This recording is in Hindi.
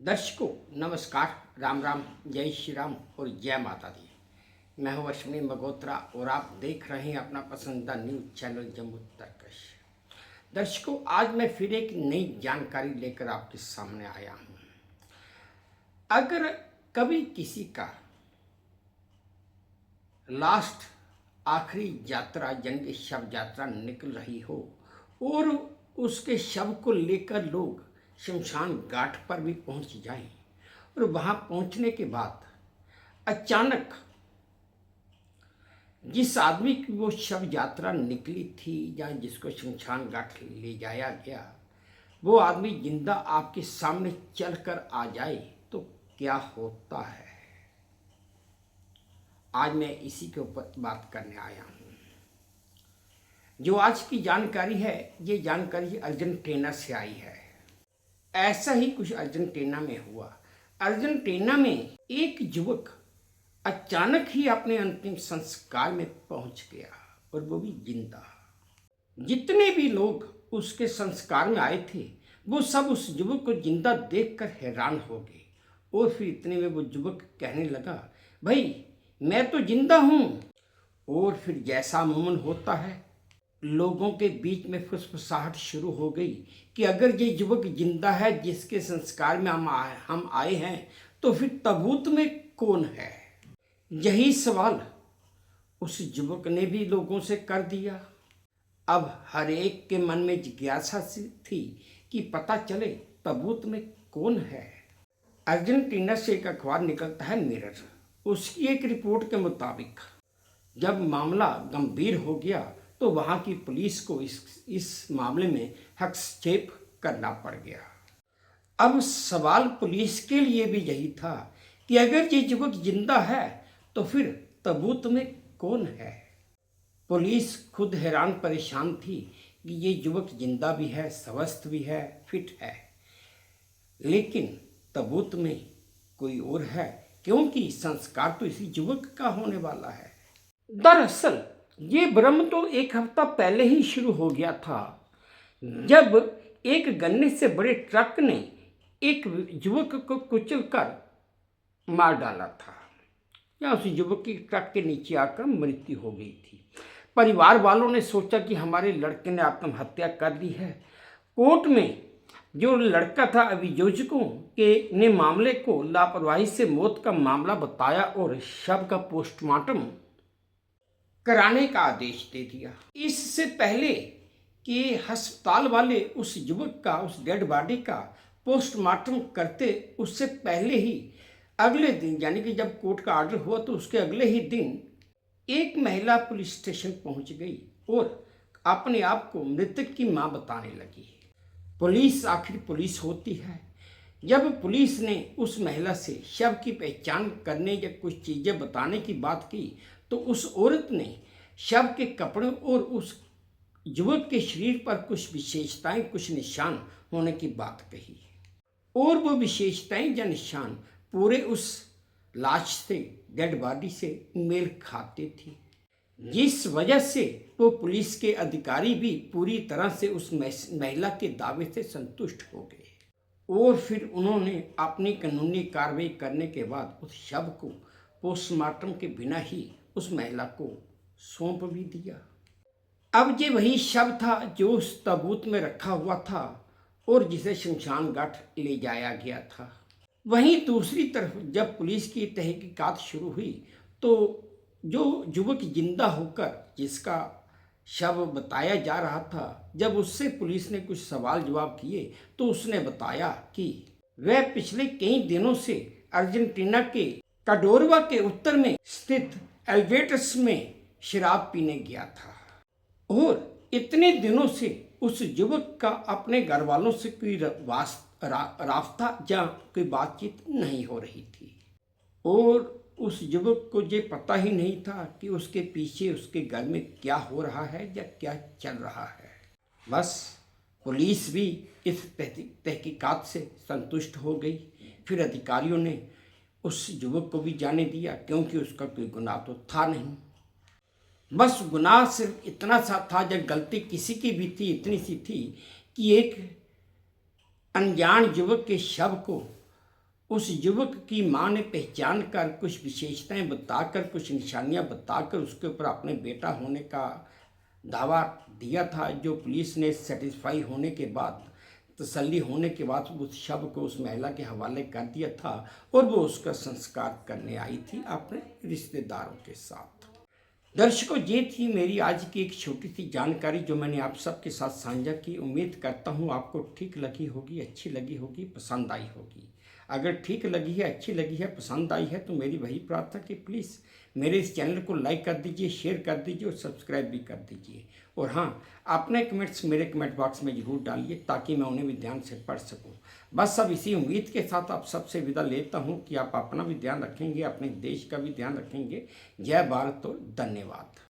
दर्शकों नमस्कार, राम राम, जय श्री राम और जय माता दी। मैं हूं अश्विनी मगोत्रा और आप देख रहे हैं अपना पसंदीदा न्यूज चैनल जम्मू तर्कश। दर्शकों, आज मैं फिर एक नई जानकारी लेकर आपके सामने आया हूं। अगर कभी किसी का लास्ट आखिरी यात्रा यानी शव यात्रा निकल रही हो और उसके शव को लेकर लोग शमशान घाट पर भी पहुंच जाएं और वहां पहुंचने के बाद अचानक जिस आदमी की वो शव यात्रा निकली थी या जिसको शमशान घाट ले जाया गया, वो आदमी जिंदा आपके सामने चलकर आ जाए तो क्या होता है, आज मैं इसी के ऊपर बात करने आया हूँ। जो आज की जानकारी है, ये जानकारी अर्जेंटीना से आई है। ऐसा ही कुछ अर्जेंटीना में हुआ। अर्जेंटीना में एक युवक अचानक ही अपने अंतिम संस्कार में पहुंच गया और वो भी जिंदा। जितने भी लोग उसके संस्कार में आए थे वो सब उस युवक को जिंदा देखकर हैरान हो गए और फिर इतने में वो युवक कहने लगा, भाई मैं तो जिंदा हूं। और फिर जैसा अमूमन होता है, लोगों के बीच में फुसफुसाहट शुरू हो गई कि अगर ये युवक जिंदा है जिसके संस्कार में हम आए हैं, तो फिर ताबूत में कौन है। यही सवाल उस युवक ने भी लोगों से कर दिया। अब हर एक के मन में जिज्ञासा थी कि पता चले ताबूत में कौन है। अर्जेंटीना से एक अखबार निकलता है मिरर। उसकी एक रिपोर्ट के मुताबिक जब मामला गंभीर हो गया तो वहां की पुलिस को इस मामले में हस्तक्षेप करना पड़ गया। अब सवाल पुलिस के लिए भी यही था कि अगर ये युवक जिंदा है तो फिर ताबूत में कौन है। पुलिस खुद हैरान परेशान थी कि ये युवक जिंदा भी है, स्वस्थ भी है, फिट है, लेकिन ताबूत में कोई और है, क्योंकि संस्कार तो इसी युवक का होने वाला है। दरअसल ये भ्रम तो एक हफ्ता पहले ही शुरू हो गया था, जब एक गन्ने से बड़े ट्रक ने एक युवक को कुचलकर मार डाला था या उस युवक की ट्रक के नीचे आकर मृत्यु हो गई थी। परिवार वालों ने सोचा कि हमारे लड़के ने आत्महत्या कर ली है। कोर्ट में जो लड़का था अभियोजकों के ने मामले को लापरवाही से मौत का मामला बताया और शव का पोस्टमार्टम कराने का आदेश दे दिया। इससे पहले कि अस्पताल वाले उस युवक का, उस डेड बॉडी का पोस्टमार्टम करते, उससे पहले ही अगले दिन यानी कि जब कोर्ट का ऑर्डर हुआ तो उसके अगले ही दिन एक महिला पुलिस स्टेशन पहुंच गई और अपने आप को मृतक की मां बताने लगी। पुलिस आखिर पुलिस होती है। जब पुलिस ने उस महिला से शव की पहचान करने या कुछ चीजें बताने की बात की तो उस औरत ने शव के कपड़ों और उस युवक के शरीर पर कुछ विशेषताएं, कुछ निशान होने की बात कही और वो विशेषताएं या निशान पूरे उस लाश से, डेड बॉडी से मेल खाते थे, जिस वजह से वो पुलिस के अधिकारी भी पूरी तरह से उस महिला के दावे से संतुष्ट हो गए और फिर उन्होंने अपनी कानूनी कार्रवाई करने के बाद उस शव को पोस्टमार्टम के बिना ही उस महिला को सौंप भी दिया। अब ये वही शव था जो उस ताबूत में रखा हुआ था और जिसे शमशान घाट ले जाया गया था। वहीं दूसरी तरफ जब पुलिस की तहकीकात शुरू हुई तो जो युवक जिंदा होकर जिसका शव बताया जा रहा था, जब उससे पुलिस ने कुछ सवाल जवाब किए तो उसने बताया कि वह पिछले कई दिनों से अर्जेंटीना के काडोरवा के उत्तर में स्थित एल्वेटस में शराब पीने गया था और इतने दिनों से उस युवक का अपने घर वालों से कोई रास्ता या कोई बातचीत नहीं हो रही थी और उस युवक को ये पता ही नहीं था कि उसके पीछे उसके घर में क्या हो रहा है या क्या चल रहा है। बस पुलिस भी इस तहकीकात से संतुष्ट हो गई। फिर अधिकारियों ने उस युवक को भी जाने दिया क्योंकि उसका कोई गुनाह तो था नहीं। बस गुनाह सिर्फ इतना सा था, जब गलती किसी की भी थी, इतनी सी थी कि एक अनजान युवक के शव को उस युवक की मां ने पहचान कर कुछ विशेषताएं बताकर, कुछ निशानियां बताकर उसके ऊपर अपने बेटा होने का दावा दिया था, जो पुलिस ने सेटिस्फाई होने के बाद, तसल्ली होने के बाद उस शव को उस महिला के हवाले कर दिया था और वो उसका संस्कार करने आई थी अपने रिश्तेदारों के साथ। दर्शकों, ये थी मेरी आज की एक छोटी सी जानकारी जो मैंने आप सबके साथ साझा की। उम्मीद करता हूँ आपको ठीक लगी होगी, अच्छी लगी होगी, पसंद आई होगी। अगर ठीक लगी है, अच्छी लगी है, पसंद आई है तो मेरी वही प्रार्थना कि प्लीज़ मेरे इस चैनल को लाइक कर दीजिए, शेयर कर दीजिए और सब्सक्राइब भी कर दीजिए। और हाँ, अपने कमेंट्स मेरे कमेंट बॉक्स में ज़रूर डालिए ताकि मैं उन्हें भी ध्यान से पढ़ सकूं। बस अब इसी उम्मीद के साथ आप सबसे विदा लेता हूं कि आप अपना भी ध्यान रखेंगे, अपने देश का भी ध्यान रखेंगे। जय भारत और धन्यवाद।